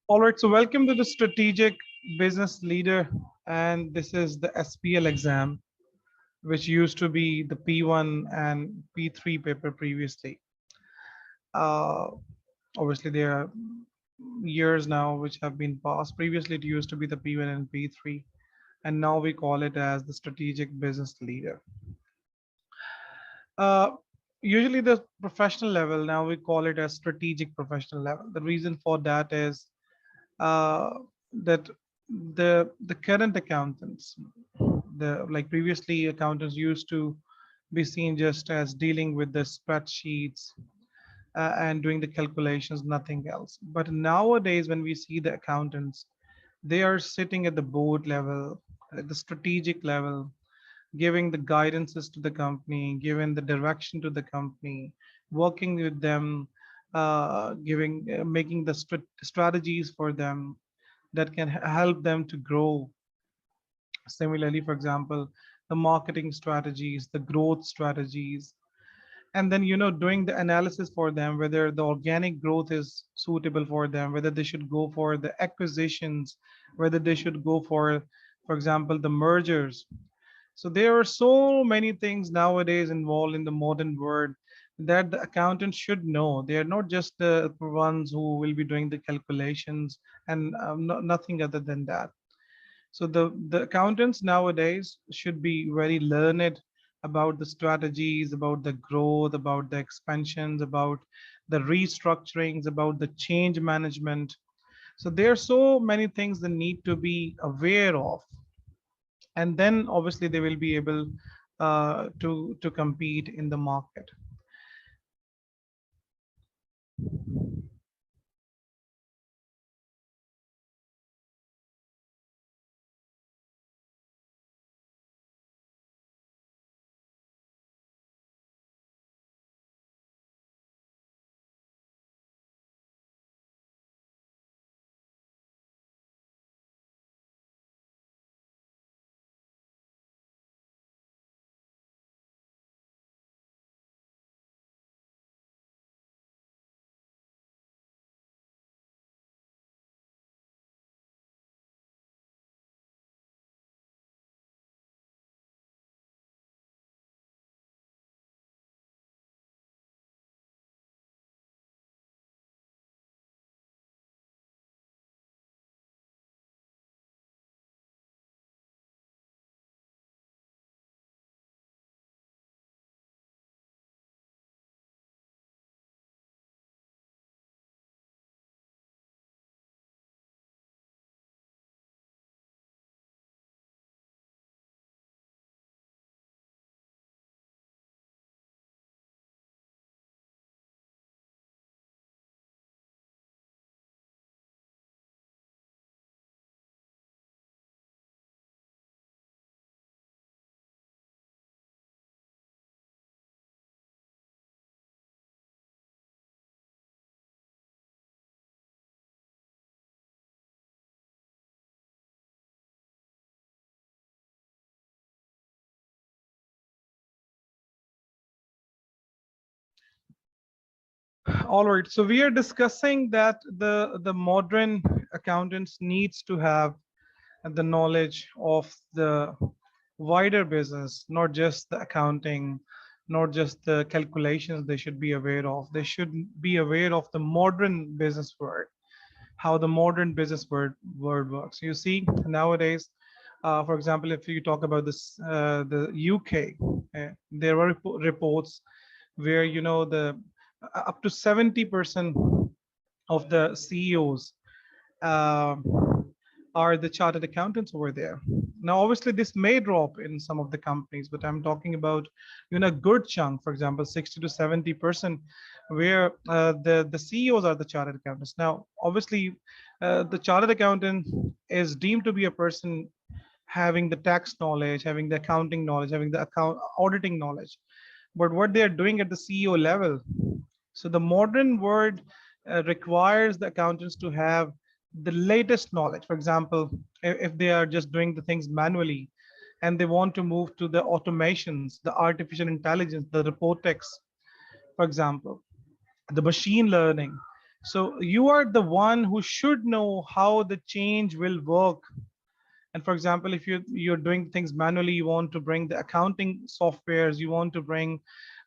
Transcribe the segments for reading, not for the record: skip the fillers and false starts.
All right, so welcome to the Strategic Business Leader, and this is the SBL exam, which used to be the P1 and P3 paper previously. Uh, Obviously, there are years now which have been passed. Previously, it used to be the P1 and P3, and now we call it as the Strategic Business Leader. Uh, Usually, the professional level, now we call it as strategic professional level. The reason for that is uh, that the current accountants, the like previously accountants used to be seen just as dealing with the spreadsheets and doing the calculations, nothing else. But nowadays, when we see the accountants, they are sitting at the board level, at the strategic level, giving the guidances to the company, giving the direction to the company, working with them, making the strategies for them that can help them to grow. Similarly, for example, the marketing strategies, the growth strategies, and then doing the analysis for them, whether the organic growth is suitable for them, whether they should go for the acquisitions, whether they should go for example, the mergers. So there are so many things nowadays involved in the modern world that the accountant should know. They are not just the ones who will be doing the calculations and nothing other than that. So the accountants nowadays should be very learned about the strategies, about the growth, about the expansions, about the restructurings, about the change management. So there are so many things they need to be aware of, and then obviously they will be able to compete in the market. All right, so we are discussing that the modern accountants needs to have the knowledge of the wider business, not just the accounting, not just the calculations they should be aware of. They should be aware of the modern business world, how the modern business world works. You see, nowadays, for example, if you talk about this, the UK, there were reports where the up to 70% of the CEOs uh, are the chartered accountants over there. Now, obviously, this may drop in some of the companies, but I'm talking about a good chunk, for example, 60 to 70%, where the CEOs are the chartered accountants. Now, obviously, the chartered accountant is deemed to be a person having the tax knowledge, having the accounting knowledge, having the account auditing knowledge. But what they are doing at the CEO level, so the modern world requires the accountants to have the latest knowledge. For example, if they are just doing the things manually and they want to move to the automations, the artificial intelligence, the robotics, for example, the machine learning. So you are the one who should know how the change will work. And for example, if you're doing things manually, you want to bring the accounting softwares, you want to bring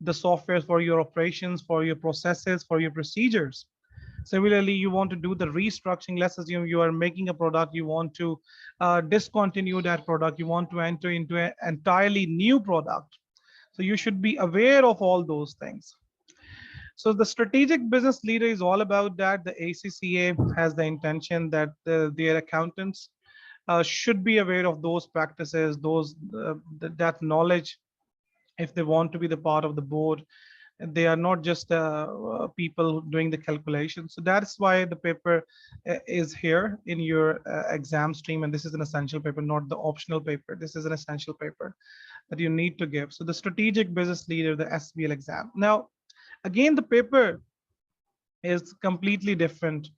the softwares for your operations, for your processes, for your procedures. Similarly, you want to do the restructuring. Let's assume you are making a product, you want to discontinue that product, you want to enter into an entirely new product. So you should be aware of all those things. So the strategic business leader is all about that. The ACCA has the intention that their accountants should be aware of those practices, those that knowledge, if they want to be the part of the board. They are not just people doing the calculation. So that's why the paper is here in your exam stream, and this is an essential paper, not the optional paper. This is an essential paper that you need to give. So the strategic business leader, the SBL exam. Now, again, the paper is completely different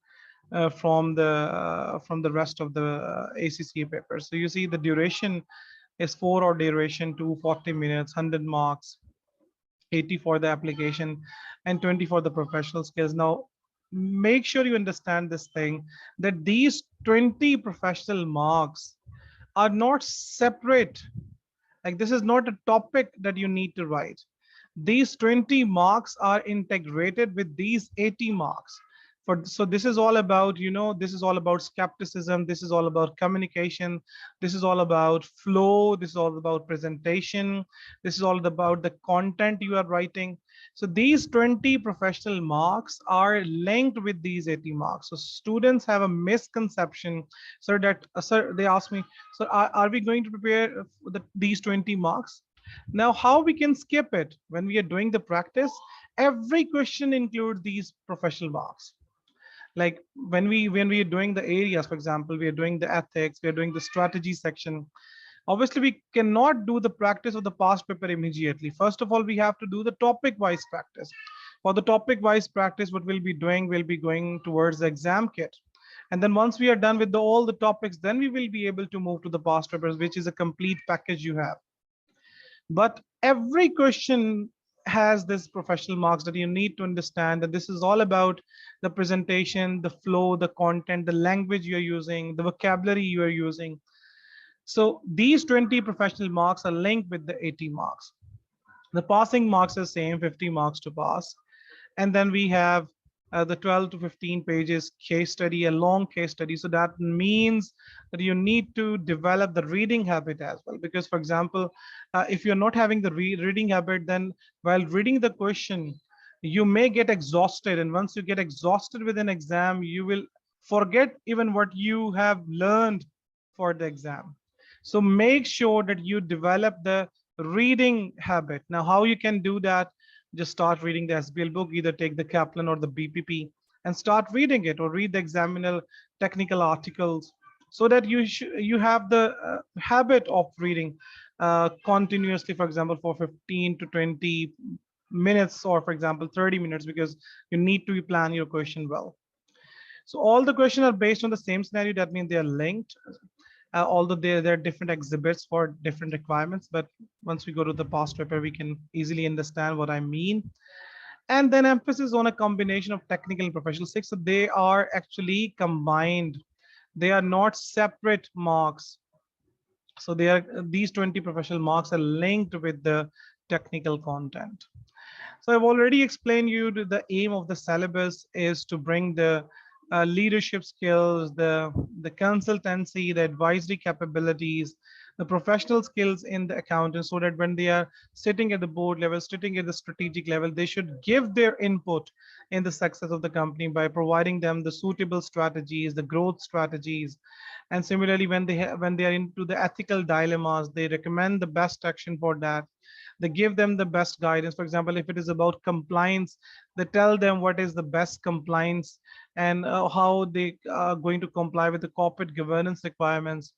from the rest of the ACCA papers. So you see the duration is 4-hour duration, 240 minutes, 100 marks, 80 for the application, and 20 for the professional skills. Now, make sure you understand this thing, that these 20 professional marks are not separate. Like, this is not a topic that you need to write. These 20 marks are integrated with these 80 marks. So this is all about, this is all about skepticism. This is all about communication. This is all about flow. This is all about presentation. This is all about the content you are writing. So these 20 professional marks are linked with these 80 marks. So students have a misconception. So that, sir, they ask me, so are we going to prepare these 20 marks? Now, how we can skip it when we are doing the practice? Every question includes these professional marks. Like when we are doing the areas, for example, we are doing the ethics, we are doing the strategy section. Obviously, we cannot do the practice of the past paper immediately. First of all, we have to do the topic-wise practice. For the topic-wise practice, what we'll be doing, we'll be going towards the exam kit. And then once we are done with all the topics, then we will be able to move to the past papers, which is a complete package you have. But every question has this professional marks that you need to understand, that this is all about the presentation, the flow, the content, the language you're using, the vocabulary you are using. So these 20 professional marks are linked with the 80 marks. The passing marks are same, 50 marks to pass. And then we have the 12 to 15 pages case study, a long case study. So that means that you need to develop the reading habit as well. Because, for example, if you're not having the reading habit, then while reading the question, you may get exhausted. And once you get exhausted with an exam, you will forget even what you have learned for the exam. So make sure that you develop the reading habit. Now, how you can do that? Just start reading the SBL book, either take the Kaplan or the BPP and start reading it, or read the examiner technical articles, so that you have the habit of reading continuously, for example, for 15 to 20 minutes, or for example, 30 minutes, because you need to plan your question well. So all the questions are based on the same scenario. That means they are linked. Although there are different exhibits for different requirements, but once we go to the past paper, we can easily understand what I mean. And then emphasis on a combination of technical and professional skills. So they are actually combined. They are not separate marks. So these 20 professional marks are linked with the technical content. So I've already explained you the aim of the syllabus is to bring the leadership skills, the consultancy, the advisory capabilities, the professional skills in the accountant, so that when they are sitting at the board level, sitting at the strategic level, they should give their input in the success of the company by providing them the suitable strategies, the growth strategies. And similarly, when they are into the ethical dilemmas, they recommend the best action for that. They give them the best guidance. For example, if it is about compliance, they tell them what is the best compliance and how they are going to comply with the corporate governance requirements.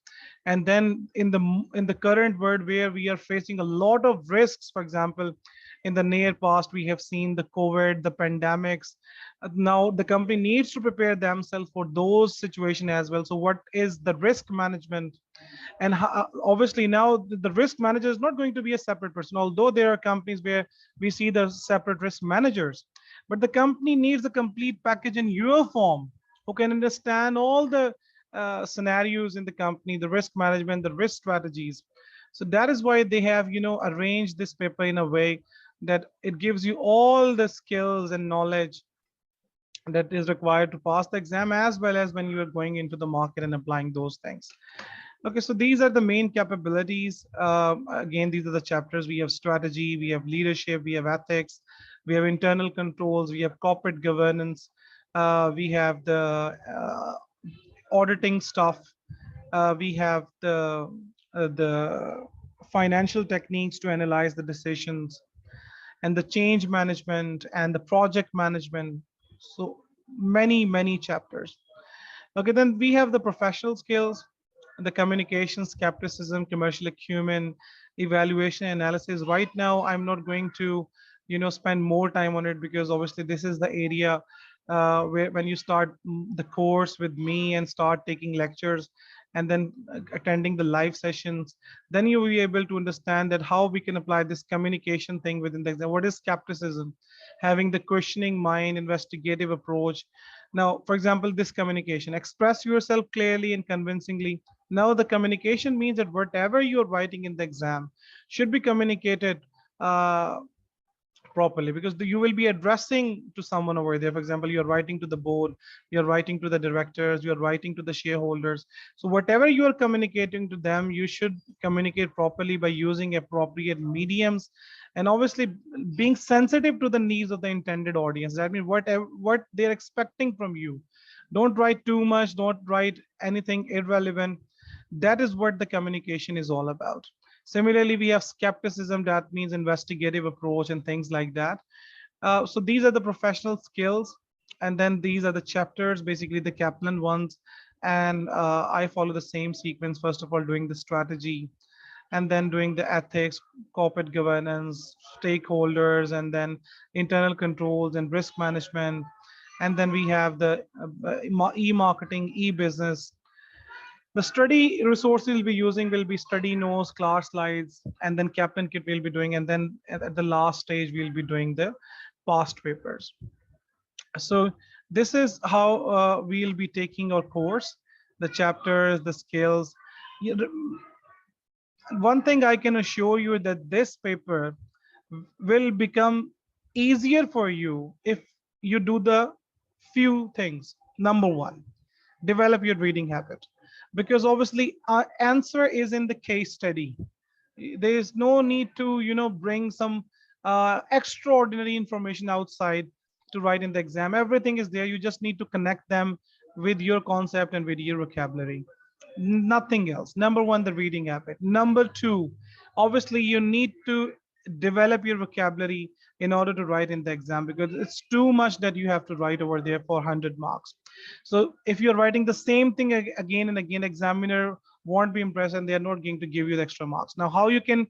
And then in the current world, where we are facing a lot of risks, for example, in the near past, we have seen the COVID, the pandemics. Now the company needs to prepare themselves for those situations as well. So what is the risk management? And obviously now the risk manager is not going to be a separate person, although there are companies where we see the separate risk managers. but the company needs a complete package in your form who can understand all the scenarios in the company, the risk management, the risk strategies. So that is why they have, arranged this paper in a way that it gives you all the skills and knowledge that is required to pass the exam, as well as when you are going into the market and applying those things. Okay, so these are the main capabilities. Again, these are the chapters. We have strategy, we have leadership, we have ethics, we have internal controls, we have corporate governance, we have the auditing stuff, we have the financial techniques to analyze the decisions, and the change management and the project management. So many chapters. Okay, then we have the professional skills, the communication, skepticism, commercial acumen, evaluation, analysis. Right now, I'm not going to, spend more time on it, because obviously this is the area where when you start the course with me and start taking lectures and then attending the live sessions, then you will be able to understand that how we can apply this communication thing within the exam. What is skepticism? Having the questioning mind, investigative approach. Now, for example, this communication, express yourself clearly and convincingly. Now, the communication means that whatever you're writing in the exam should be communicated properly, because you will be addressing to someone over there. For example, you're writing to the board, you're writing to the directors, you're writing to the shareholders. So whatever you are communicating to them, you should communicate properly by using appropriate mediums, and obviously being sensitive to the needs of the intended audience. That means what they're expecting from you. Don't write too much, don't write anything irrelevant. That is what the communication is all about. Similarly, we have skepticism, that means investigative approach and things like that. So these are the professional skills. And then these are the chapters, basically the Kaplan ones. And I follow the same sequence. First of all, doing the strategy, and then doing the ethics, corporate governance, stakeholders, and then internal controls and risk management. And then we have the e-marketing, e-business. The study resources we'll be using will be study notes, class slides, and then Kaplan kit we'll be doing. And then at the last stage, we'll be doing the past papers. So this is how we'll be taking our course, the chapters, the skills. One thing I can assure you that this paper will become easier for you if you do the few things. Number one, develop your reading habit, because obviously our answer is in the case study. There is no need to bring some extraordinary information outside to write in the exam. Everything is there. You just need to connect them with your concept and with your vocabulary, nothing else. Number one, the reading habit. Number two, obviously you need to develop your vocabulary in order to write in the exam, because it's too much that you have to write over there for 100 marks. So if you're writing the same thing again and again, examiner won't be impressed and they're not going to give you the extra marks. Now, how you can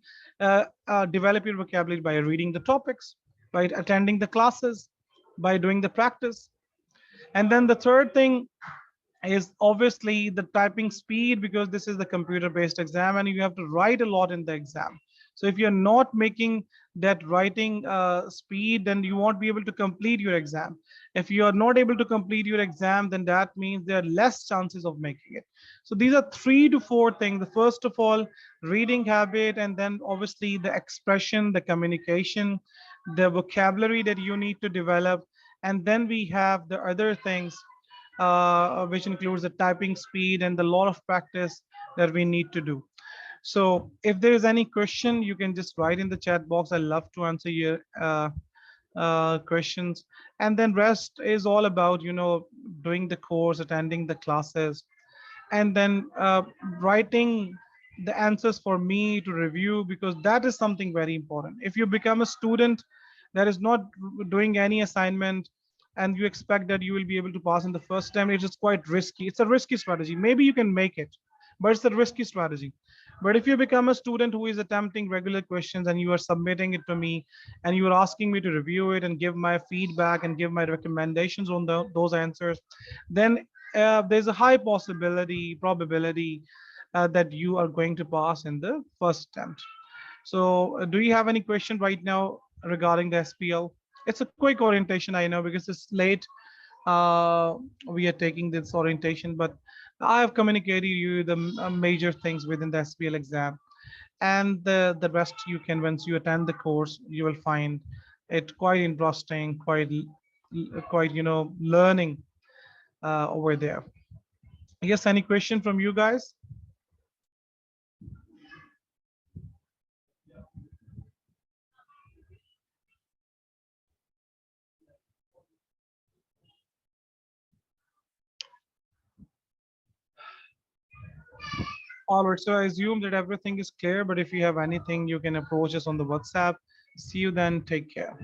develop your vocabulary? By reading the topics, by attending the classes, by doing the practice. And then the third thing is obviously the typing speed, because this is the computer based exam and you have to write a lot in the exam. So if you're not making that writing speed, then you won't be able to complete your exam. If you are not able to complete your exam, then that means there are less chances of making it. So these are 3 to 4 things. The first of all, reading habit, and then obviously the expression, the communication, the vocabulary that you need to develop. And then we have the other things, which includes the typing speed and the lot of practice that we need to do. So if there is any question, you can just write in the chat box. I love to answer your questions. And then rest is all about, doing the course, attending the classes, and then writing the answers for me to review, because that is something very important. If you become a student that is not doing any assignment and you expect that you will be able to pass in the first time, it is quite risky. It's a risky strategy. Maybe you can make it, but it's a risky strategy. But if you become a student who is attempting regular questions and you are submitting it to me and you are asking me to review it and give my feedback and give my recommendations on those answers, then there's a high probability that you are going to pass in the first attempt. So do you have any question right now regarding the SPL? It's a quick orientation, I know, because it's late. We are taking this orientation, but I have communicated you the major things within the SBL exam, and the rest you can, once you attend the course, you will find it quite interesting, quite learning over there. Yes, any question from you guys? All right, so I assume that everything is clear, but if you have anything, you can approach us on the WhatsApp. See you then. Take care.